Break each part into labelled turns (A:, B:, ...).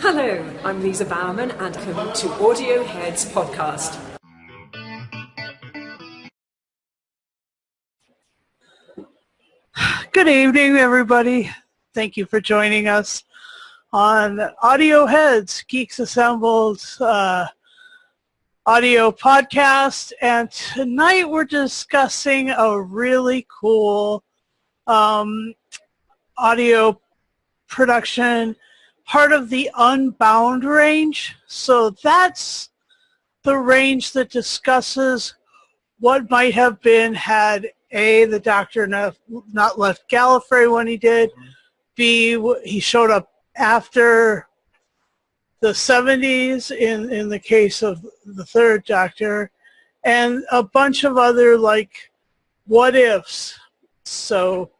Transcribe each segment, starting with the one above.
A: Hello, I'm Lisa Bauman and welcome to Audio Heads podcast.
B: Good evening, everybody. Thank you for joining us on Audio Heads, Geeks Assembled's audio podcast. And tonight we're discussing a really cool audio production, part of the Unbound range. So that's the range that discusses what might have been had A, the Doctor not left Gallifrey when he did, B, he showed up after the 70s in the case of the third Doctor, and a bunch of other like what ifs. So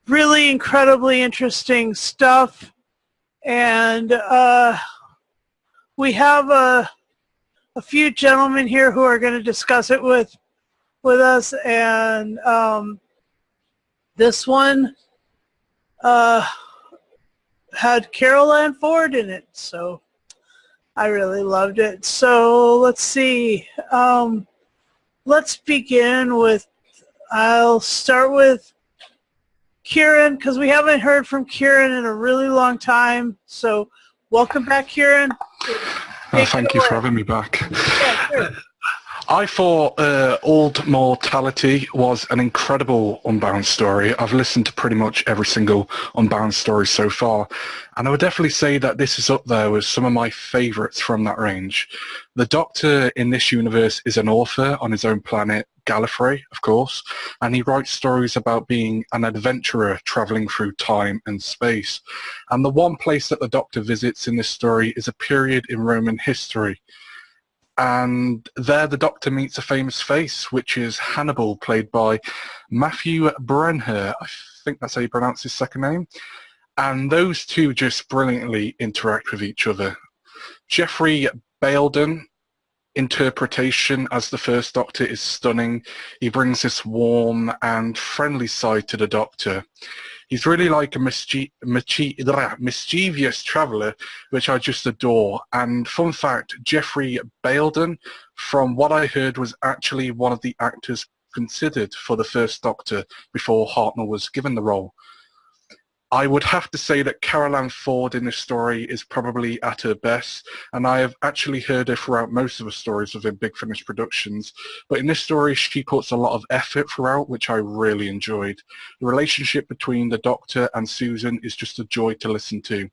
B: really incredibly interesting stuff. And we have a few gentlemen here who are going to discuss it with us, and this one had Carole Ann Ford in it, so I really loved it. So let's see. Let's begin with, I'll start with Kieran, because we haven't heard from Kieran in a really long time. So welcome back, Kieran.
C: Thank you for having me back.
B: Yeah, sure.
C: I thought Auld Mortality was an incredible Unbound story. I've listened to pretty much every single Unbound story so far, and I would definitely say that this is up there with some of my favourites from that range. The Doctor in this universe is an author on his own planet, Gallifrey, of course, and he writes stories about being an adventurer travelling through time and space. And the one place that the Doctor visits in this story is a period in Roman history. And there the Doctor meets a famous face, which is Hannibal, played by Matthew Brenher. I think that's how you pronounce his second name. And those two just brilliantly interact with each other. Geoffrey Bayldon interpretation as the first Doctor is stunning. He brings this warm and friendly side to the Doctor. He's really like a mischievous traveller, which I just adore. And fun fact, Geoffrey Bayldon, from what I heard, was actually one of the actors considered for the first Doctor before Hartnell was given the role. I would have to say that Carole Ann Ford in this story is probably at her best, and I have actually heard her throughout most of the stories within Big Finish Productions, but in this story she puts a lot of effort throughout, which I really enjoyed. The relationship between the Doctor and Susan is just a joy to listen to.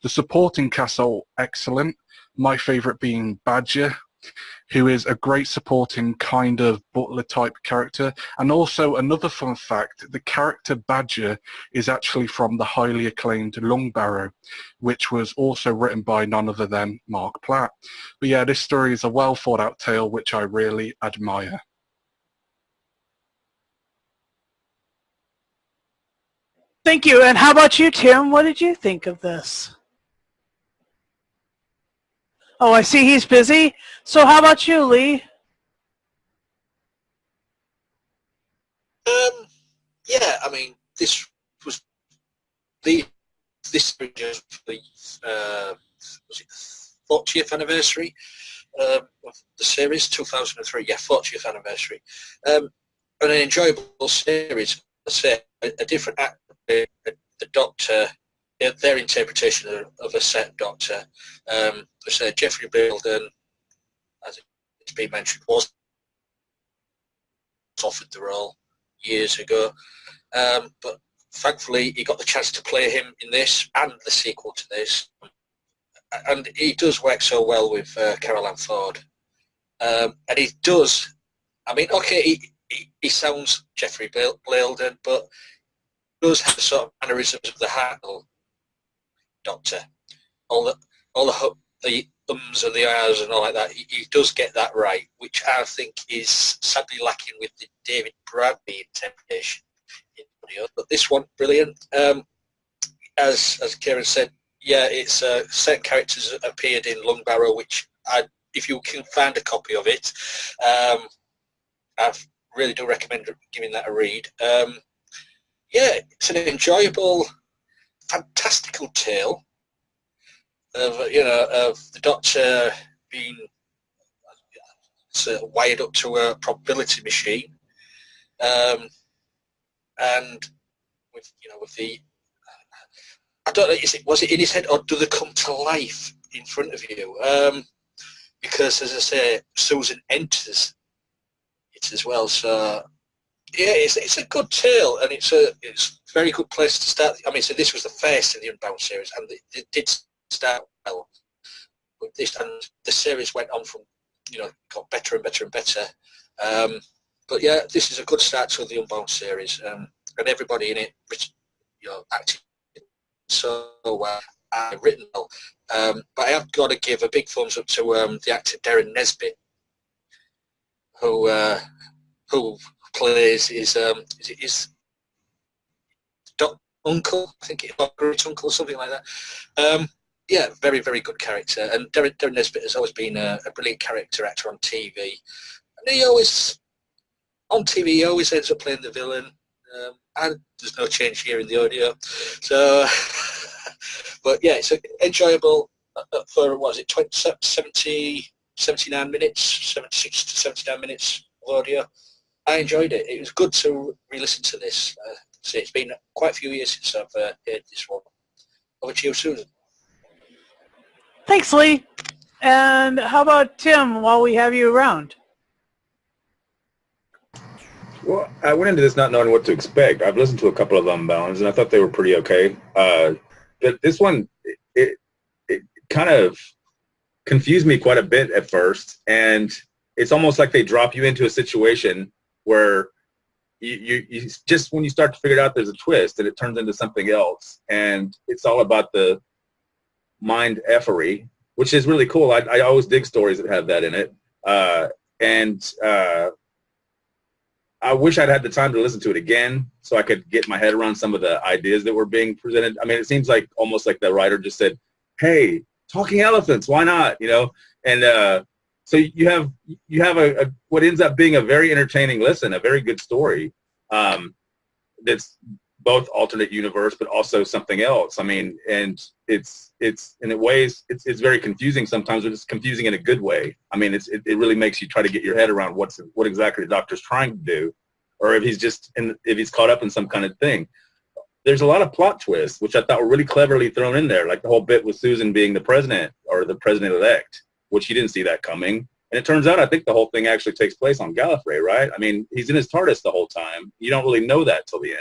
C: The supporting cast are excellent, my favourite being Badger, who is a great supporting kind of butler type character. And also another fun fact, the character Badger is actually from the highly acclaimed Lungbarrow, which was also written by none other than Mark Platt. But yeah, this story is a well thought out tale which I really admire.
B: Thank you. And how about you, Tim? What did you think of this? Oh, I see he's busy. So how about you, Lee?
D: Yeah, I mean, this was this was the was it the 40th anniversary of the series, 2003. Yeah, 40th anniversary. An enjoyable series. I say a different actor, the Doctor. Their interpretation of a set Doctor. So Geoffrey Bayldon, as it's been mentioned, was offered the role years ago, but thankfully he got the chance to play him in this and the sequel to this, and he does work so well with Carole Ann Ford, and he does. I mean, okay, he sounds Geoffrey Bayldon, but does have the sort of mannerisms of the Hartnell Doctor, all the ums and the ahs and all like that. He does get that right, which I think is sadly lacking with the David Bradley interpretation in audio. But this one, brilliant. As Kieran said, yeah, it's certain characters appeared in Lungbarrow, which if you can find a copy of it, I really do recommend giving that a read. Yeah, it's an enjoyable, fantastical tale. of the Doctor being wired up to a probability machine, and with the, I don't know, was it in his head or do they come to life in front of you? Because as I say, Susan enters it as well. So yeah, it's a good tale, and it's a very good place to start. I mean, so this was the first in the Unbound series, and it did start well with this, and the series went on from, got better and better and better. But yeah, this is a good start to the Unbound series, and everybody in it, acted so well, written well. But I have got to give a big thumbs up to the actor Darren Nesbitt, who plays his uncle, I think it's great uncle or something like that. Yeah, very, very good character. And Darren Nesbitt has always been a brilliant character actor on TV. And he always ends up playing the villain. And there's no change here in the audio. So, but yeah, it's enjoyable for, what was it, 79 minutes, 76 to 79 minutes of audio. I enjoyed it. It was good to re-listen to this. So it's been quite a few years since I've heard this one. Over to you, Susan.
B: Thanks, Lee. And how about Tim, while we have you around?
E: Well, I went into this not knowing what to expect. I've listened to a couple of Unbounds, and I thought they were pretty okay. But this one, it kind of confused me quite a bit at first, and it's almost like they drop you into a situation where you just, when you start to figure it out, there's a twist, and it turns into something else, and it's all about the mind effery, which is really cool. I always dig stories that have that in it, and I wish I'd had the time to listen to it again so I could get my head around some of the ideas that were being presented. I mean, it seems like almost like the writer just said, hey, talking elephants, why not? And so you have a what ends up being a very entertaining listen, a very good story that's both alternate universe but also something else. I mean, and it's in ways it's very confusing sometimes, but it's confusing in a good way. I mean, it really makes you try to get your head around what exactly the Doctor's trying to do, or if he's caught up in some kind of thing. There's a lot of plot twists, which I thought were really cleverly thrown in there, like the whole bit with Susan being the president or the president-elect, which you didn't see that coming. And it turns out, I think the whole thing actually takes place on Gallifrey, right? I mean, he's in his TARDIS the whole time. You don't really know that till the end.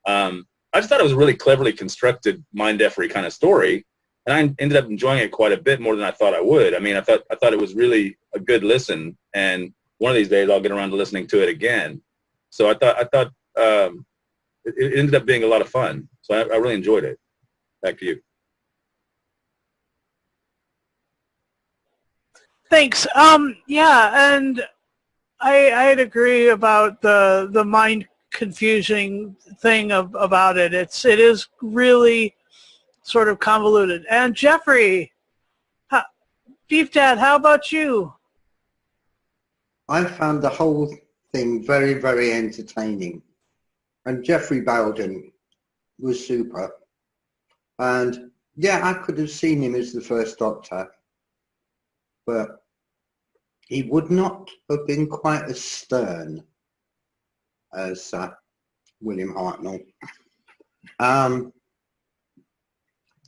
E: I just thought it was a really cleverly constructed mind-effery kind of story, and I ended up enjoying it quite a bit more than I thought I would. I mean, I thought it was really a good listen, and one of these days I'll get around to listening to it again. So I thought it ended up being a lot of fun. So I really enjoyed it. Back to you.
B: Thanks. Yeah, and I'd agree about the mind confusing thing about it. It is really sort of convoluted. And Geoffrey, Beef Dad, how about you?
F: I found the whole thing very, very entertaining. And Geoffrey Bayldon was super. And yeah, I could have seen him as the first Doctor, but he would not have been quite as stern as William Hartnell.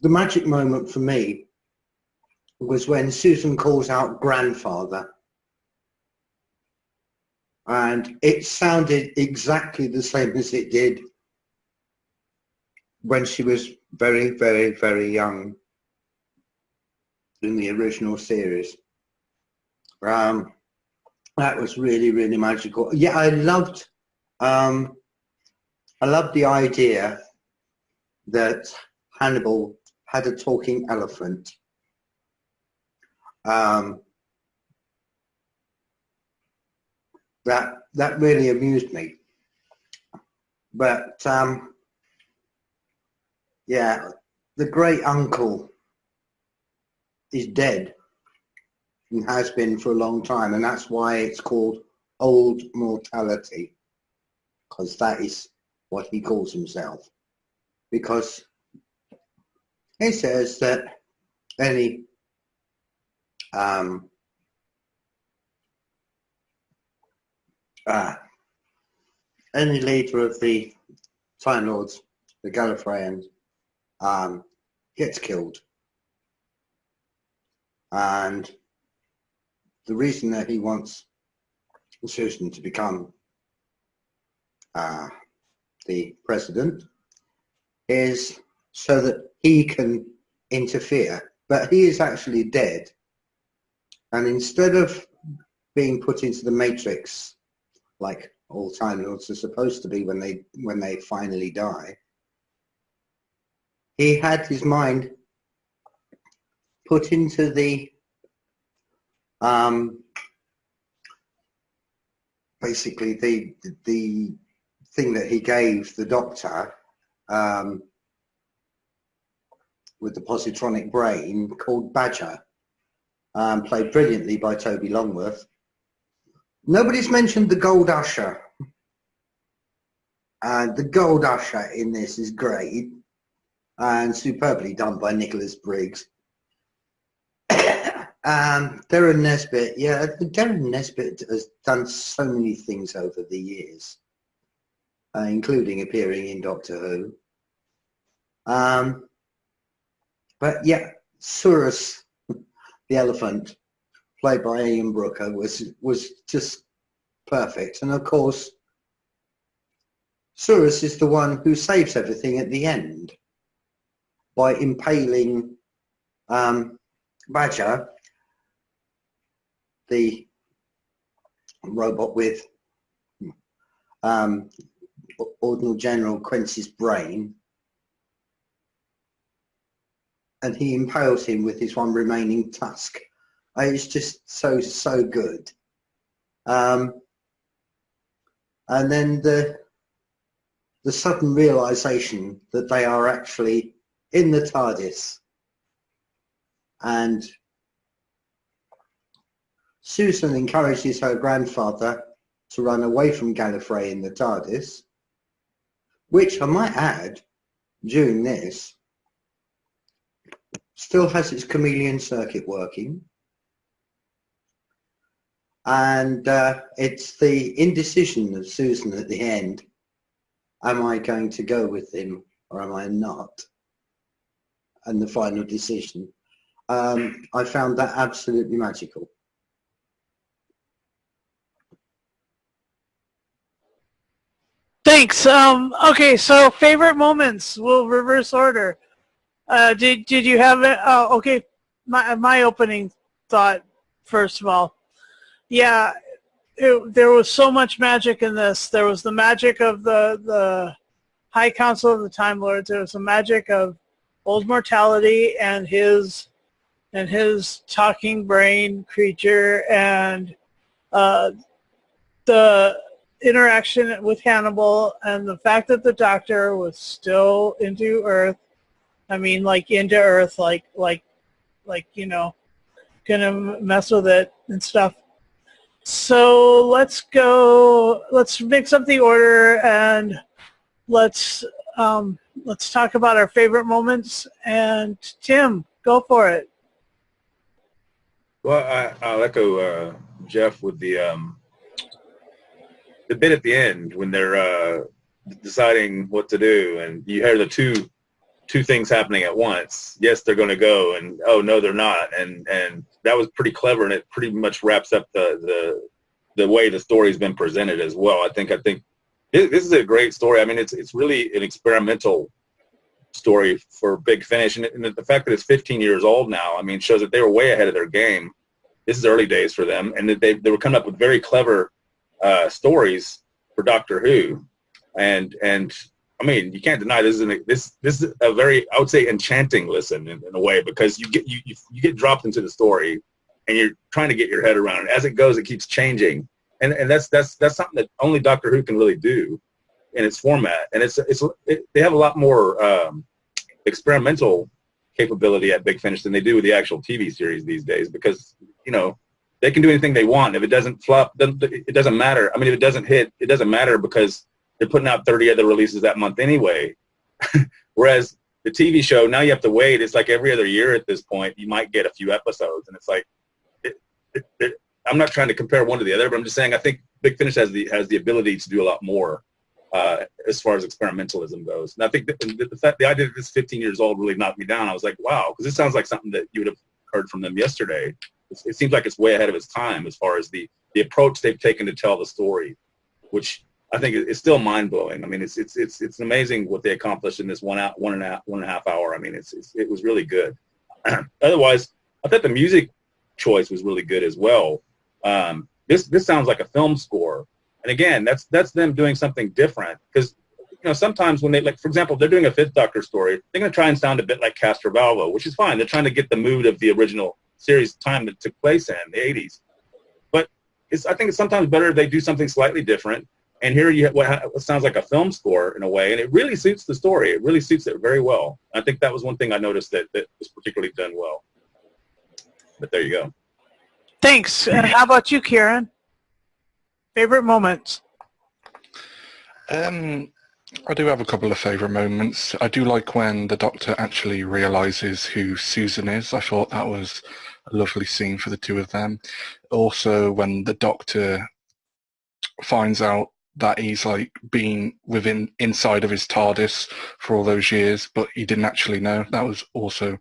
F: The magic moment for me was when Susan calls out grandfather, and it sounded exactly the same as it did when she was very, very, very young in the original series. That was really, really magical. Yeah, I loved the idea that Hannibal had a talking elephant. That really amused me. But yeah, the great uncle is dead and has been for a long time, and that's why it's called Auld Mortality, because that is what he calls himself. Because he says that any any leader of the Time Lords, the Gallifreyans, gets killed. And the reason that he wants Susan to become the president is so that he can interfere. But he is actually dead. And instead of being put into the Matrix, like all Time Lords are supposed to be when they finally die, he had his mind put into the basically the thing that he gave the Doctor with the positronic brain, called Badger, played brilliantly by Toby Longworth. Nobody's mentioned the Gold Usher. The Gold Usher in this is great and superbly done by Nicholas Briggs. Darren Nesbitt, yeah, Darren Nesbitt has done so many things over the years, including appearing in Doctor Who. But yeah, Surus, the elephant, played by Ian Brooker, was just perfect. And of course, Surus is the one who saves everything at the end by impaling Badger, the robot with Ordinal General Quincy's brain, and he impales him with his one remaining tusk. It's just so good. And then the sudden realization that they are actually in the TARDIS, and Susan encourages her grandfather to run away from Gallifrey in the TARDIS, which I might add, during this, still has its chameleon circuit working. And it's the indecision of Susan at the end. Am I going to go with him or am I not? And the final decision. I found that absolutely magical.
B: Thanks. Okay, so favorite moments. We'll reverse order. Did you have it? Okay, my opening thought, first of all. Yeah, there was so much magic in this. There was the magic of the High Council of the Time Lords. There was the magic of Auld Mortality and his talking brain creature, and the interaction with Hannibal, and the fact that the Doctor was still into Earth. I mean, like into Earth, like you know, gonna mess with it and stuff. So let's mix up the order and let's talk about our favorite moments. And Tim, go for it.
E: Well, I'll echo Jeff with the bit at the end when they're deciding what to do, and you hear the two things happening at once. Yes, they're going to go, and oh no, they're not. And that was pretty clever, and it pretty much wraps up the way the story's been presented as well. I think this is a great story. I mean, it's really an experimental story for Big Finish, and the fact that it's 15 years old now, I mean, shows that they were way ahead of their game. This is early days for them, and that they were coming up with very clever stories for Doctor Who, and I mean, you can't deny this is a very, I would say, enchanting listen in a way, because you get dropped into the story and you're trying to get your head around it. As it goes, it keeps changing, and that's something that only Doctor Who can really do in its format. And they have a lot more experimental capability at Big Finish than they do with the actual TV series these days, because you know they can do anything they want. If it doesn't flop, then it doesn't matter. I mean, if it doesn't hit, it doesn't matter, because they're putting out 30 other releases that month anyway. Whereas the TV show, now you have to wait. It's like every other year at this point, you might get a few episodes, and it's like, I'm not trying to compare one to the other, but I'm just saying I think Big Finish has the ability to do a lot more as far as experimentalism goes. And I think the idea that this 15 years old really knocked me down. I was like, wow, because this sounds like something that you would have heard from them yesterday. It seems like it's way ahead of its time as far as the approach they've taken to tell the story, which I think is still mind blowing. I mean, it's amazing what they accomplished in this one and a half hour. I mean, it was really good. Otherwise, I thought the music choice was really good as well. This sounds like a film score, and again, that's them doing something different, because sometimes when they, like, for example, they're doing a Fifth Doctor story, they're going to try and sound a bit like Castrovalvo, which is fine. They're trying to get the mood of the original series time that took place in the 80s. But I think it's sometimes better if they do something slightly different. And here you have what sounds like a film score in a way, and it really suits the story. It really suits it very well. I think that was one thing I noticed that was particularly done well. But there you go.
B: Thanks. How about you, Kieran? Favorite moments?
C: I do have a couple of favourite moments. I do like when the Doctor actually realises who Susan is. I thought that was a lovely scene for the two of them. Also, when the Doctor finds out that he's like been inside of his TARDIS for all those years, but he didn't actually know. That was also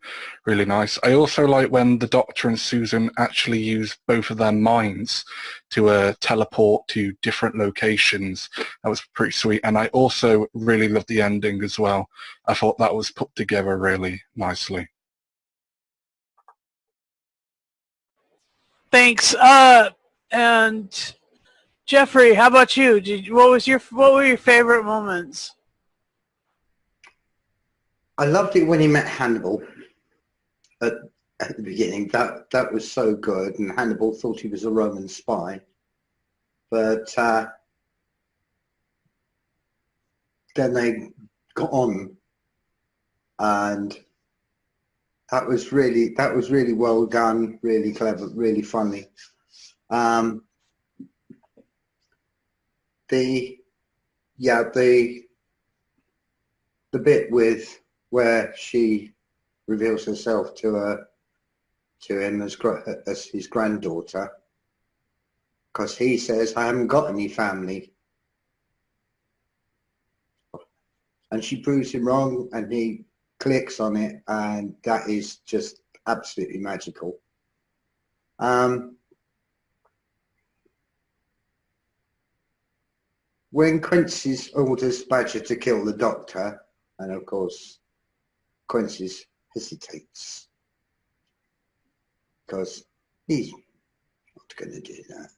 C: really nice. I also like when the Doctor and Susan actually use both of their minds to teleport to different locations. That was pretty sweet. And I also really loved the ending as well. I thought that was put together really nicely.
B: Thanks. And Geoffrey, how about you? What were your favorite moments?
F: I loved it when he met Hannibal at the beginning. That was so good, and Hannibal thought he was a Roman spy, but then they got on, and that was really well done, really clever, really funny. The bit with where she reveals herself to him as his granddaughter, because he says, "I haven't got any family," and she proves him wrong, and he clicks on it, and that is just absolutely magical. When Quincy's orders Badger to kill the Doctor, and of course Quincy's hesitates because he's not going to do that.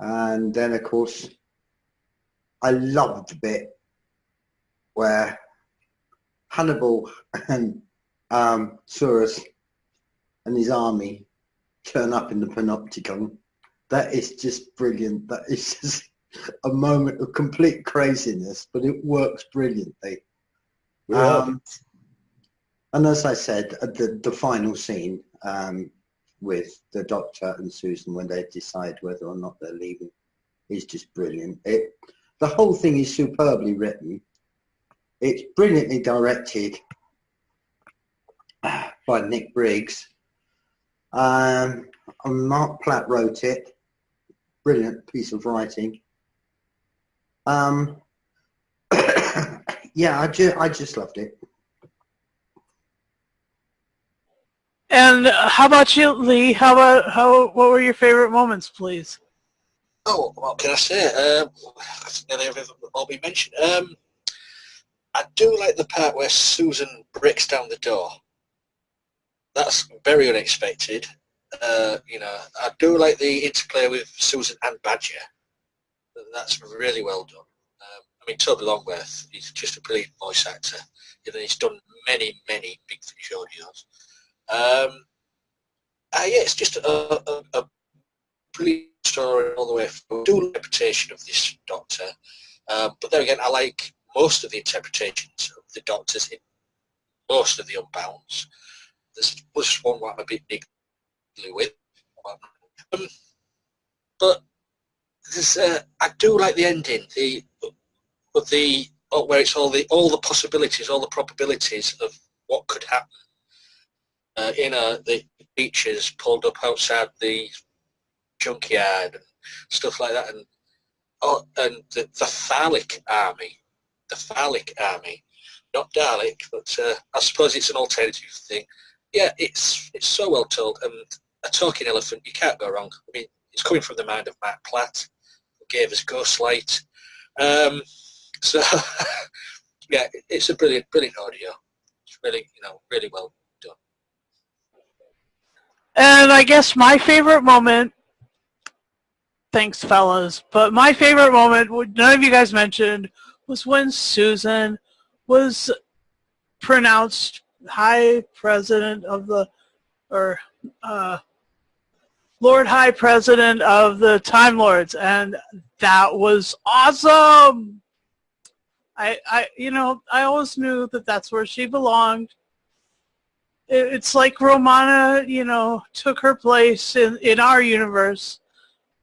F: And then of course I loved the bit where Hannibal and Saurus and his army turn up in the Panopticon. That is just brilliant. That is just a moment of complete craziness, but it works brilliantly.
E: Yeah.
F: And as I said, the final scene with the Doctor and Susan when they decide whether or not they're leaving is just brilliant. The whole thing is superbly written. It's brilliantly directed by Nick Briggs. Mark Platt wrote it. Brilliant piece of writing. Yeah, I just loved it.
B: And how about you, Lee? What were your favorite moments, please?
D: Oh, what can I say? Nearly everything will all be mentioned. I do like the part where Susan breaks down the door. That's very unexpected. I do like the interplay with Susan and Badger. That's really well done. Toby Longworth, he's just a brilliant voice actor. He's done many, many Big Finish audios. It's just a brilliant story all the way through. I do like the interpretation of this Doctor, but then again, I like most of the interpretations of the Doctors in most of the Unbounds. There's just one what I'm a bit niggly with. But I do like the ending. where it's all the possibilities, all the probabilities of what could happen. The beaches pulled up outside the junkyard and stuff like that, and the phallic army, not Dalek, but I suppose it's an alternative thing. Yeah, it's so well told, and a talking elephant, you can't go wrong. I mean, it's coming from the mind of Mark Platt, who gave us Ghostlight. So, yeah, it's a brilliant audio. It's really, really well done.
B: And I guess my favorite moment, thanks fellas, but my favorite moment, none of you guys mentioned, was when Susan was pronounced High President of the, or Lord High President of the Time Lords, and that was awesome. I always knew that that's where she belonged. It's like Romana, took her place in our universe,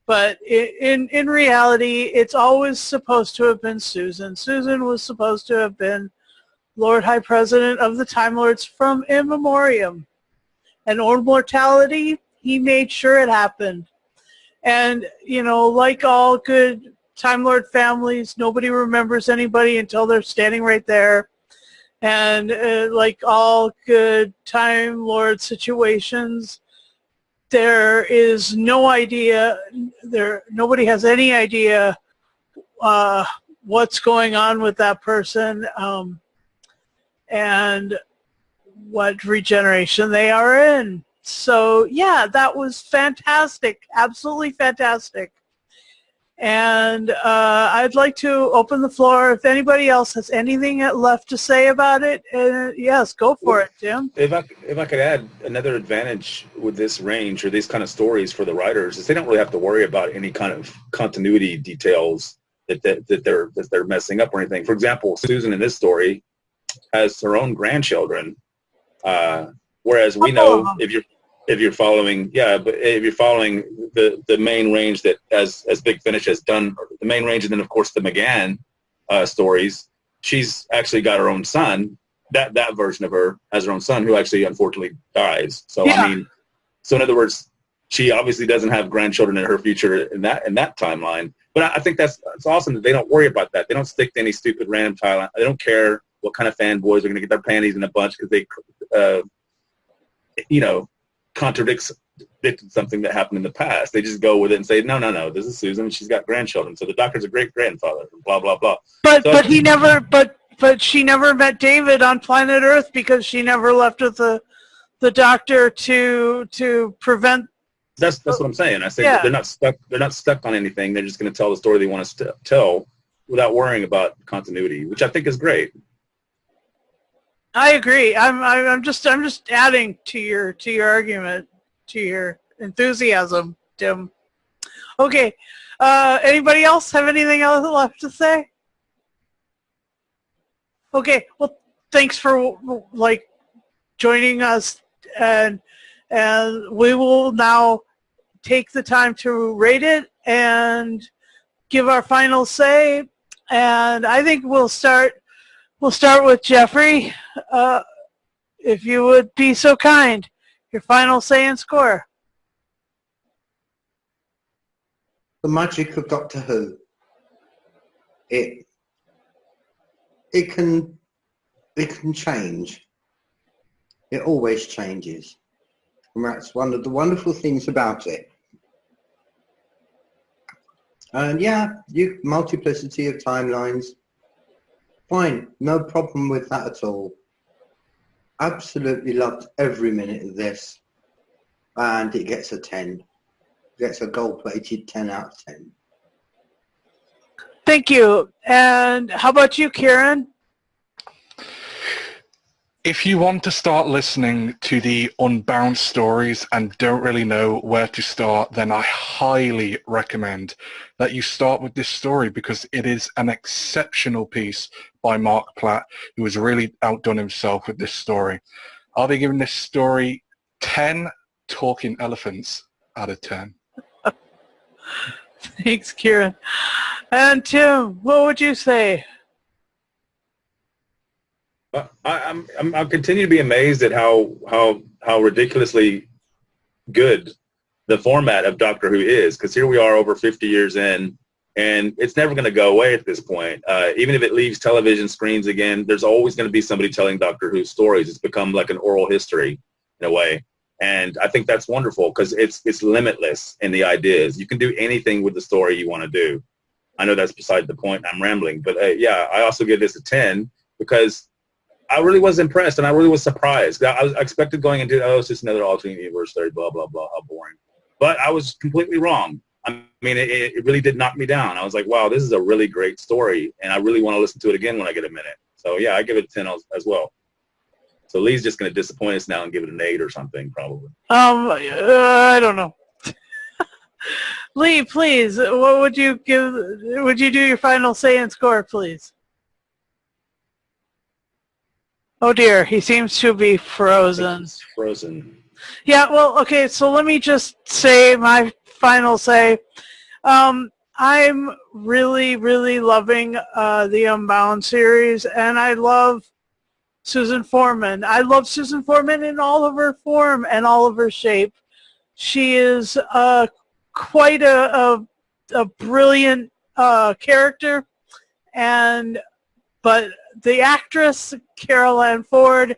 B: but in reality, it's always supposed to have been Susan. Susan was supposed to have been Lord High President of the Time Lords from in memoriam. And Auld Mortality, he made sure it happened. And, like all good Time Lord families, nobody remembers anybody until they're standing right there. And like all good Time Lord situations, there is no idea, nobody has any idea what's going on with that person and what regeneration they are in. So yeah, that was fantastic, absolutely fantastic. And I'd like to open the floor if anybody else has anything left to say about it. Yes, go for it, Tim.
E: If I could add another advantage with this range or these kind of stories for the writers is they don't really have to worry about any kind of continuity details that they're messing up or anything. For example, Susan in this story has her own grandchildren, whereas we know if you're following the main range that as Big Finish has done, the main range, and then of course the McGann stories, she's actually got her own son. That version of her has her own son who actually unfortunately dies. So yeah. I mean, so in other words, she obviously doesn't have grandchildren in her future in that timeline. But I think it's awesome that they don't worry about that. They don't stick to any stupid random timeline. They don't care what kind of fanboys are going to get their panties in a bunch because they contradicts something that happened in the past. They just go with it and say, no, this is Susan. She's got grandchildren. So the Doctor's a great grandfather. Blah blah blah.
B: But she never met David on planet Earth because she never left with the Doctor to prevent.
E: That's what I'm saying. I say they're not stuck. They're not stuck on anything. They're just going to tell the story they want to tell without worrying about continuity, which I think is great.
B: I agree. I'm just adding to your argument, to your enthusiasm, Tim. Okay. Anybody else have anything else left to say? Okay. Well, thanks for joining us, and we will now take the time to rate it and give our final say. And I think we'll start with Geoffrey. If you would be so kind, your final say and score.
F: The magic of Doctor Who. It can change. It always changes. And that's one of the wonderful things about it. And yeah, multiplicity of timelines. Fine, no problem with that at all. Absolutely loved every minute of this. And it gets a 10. It gets a gold-plated 10 out of 10.
B: Thank you. And how about you, Kieran?
C: If you want to start listening to the Unbound stories and don't really know where to start, then I highly recommend that you start with this story because it is an exceptional piece by Mark Platt, who has really outdone himself with this story. I'll be giving this story 10 talking elephants out of 10.
B: Thanks, Kieran. And Tim, what would you say?
E: I'll continue to be amazed at how ridiculously good the format of Doctor Who is, because here we are over 50 years in, and it's never going to go away at this point. Even if it leaves television screens again, there's always going to be somebody telling Doctor Who stories. It's become like an oral history in a way. And I think that's wonderful because it's limitless in the ideas. You can do anything with the story you want to do. I know that's beside the point. I'm rambling. But yeah, I also give this a 10 because I really was impressed and I really was surprised. I expected going into, oh, it's just another alternate universe story, blah, blah, blah, how boring. But I was completely wrong. I mean, it really did knock me down. I was like, wow, this is a really great story, and I really want to listen to it again when I get a minute. So, yeah, I give it a 10 as well. So Lee's just going to disappoint us now and give it an 8 or something, probably.
B: I don't know. Lee, please, what would you give? Would you do your final say and score, please? Oh, dear, he seems to be frozen.
E: He's frozen.
B: Yeah, well, okay, so let me just say my final say. I'm really, really loving the Unbound series, and I love Susan Foreman. I love Susan Foreman in all of her form and all of her shape. She is quite a brilliant character, but the actress, Carole Ann Ford,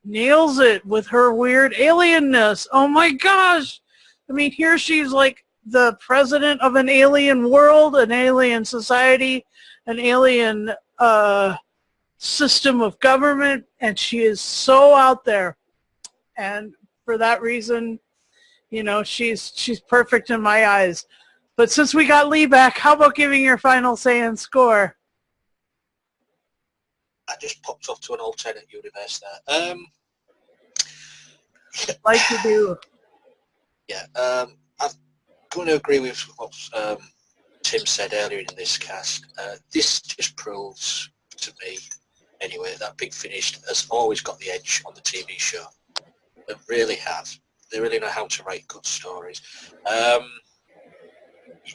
B: nails it with her weird alienness. Oh my gosh! I mean, here she's like the president of an alien world, an alien society, an alien system of government, and she is so out there. And for that reason, you know, she's perfect in my eyes. But since we got Lee back, how about giving your final say and score?
D: I just popped off to an alternate universe there.
B: Like you do.
D: Yeah, I'm going to agree with what Tim said earlier in this cast. This just proves to me, anyway, that Big Finish has always got the edge on the TV show. They really have. They really know how to write good stories.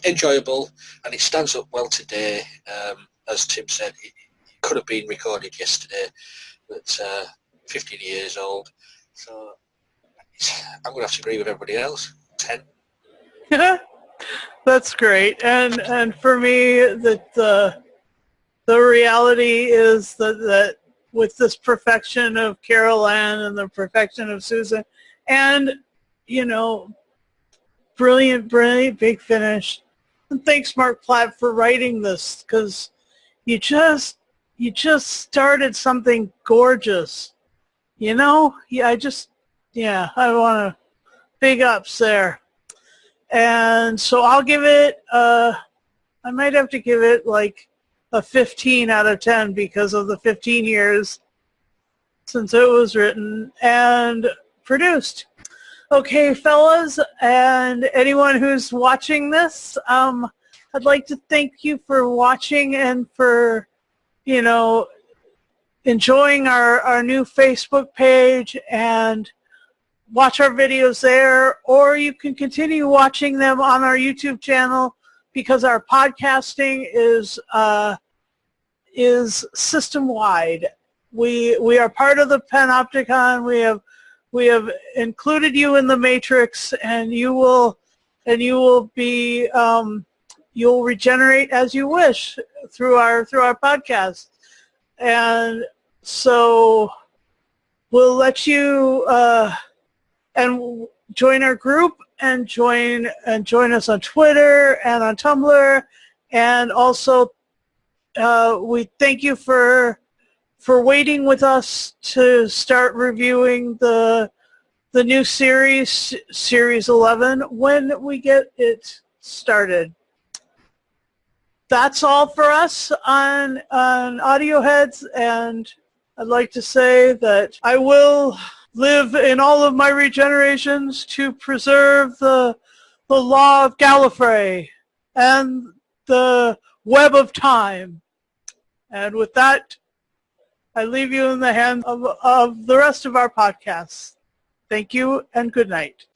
D: Enjoyable, and it stands up well today. As Tim said, it could have been recorded yesterday, but 15 years old. So I'm going to have to agree with everybody else. 10.
B: That's great. And for me, the reality is that with this perfection of Carole Ann and the perfection of Susan, and, you know, brilliant Big Finish. And thanks, Mark Platt, for writing this, because you just started something gorgeous. You know? Yeah, I want to big ups there. And so I'll give it, I might have to give it like a 15 out of 10 because of the 15 years since it was written and produced. Okay, fellas, and anyone who's watching this, I'd like to thank you for watching and for, you know, enjoying our new Facebook page, and watch our videos there, or you can continue watching them on our YouTube channel because our podcasting is system-wide. We are part of the Panopticon. We have included you in the Matrix, and you'll be you'll regenerate as you wish through our podcast, and so we'll let you and join our group and join us on Twitter and on Tumblr, and also we thank you for waiting with us to start reviewing the new series 11 when we get it started. That's all for us on Audio Heads, and I'd like to say that I will live in all of my regenerations to preserve the law of Gallifrey and the web of time. And with that, I leave you in the hands of the rest of our podcasts. Thank you and good night.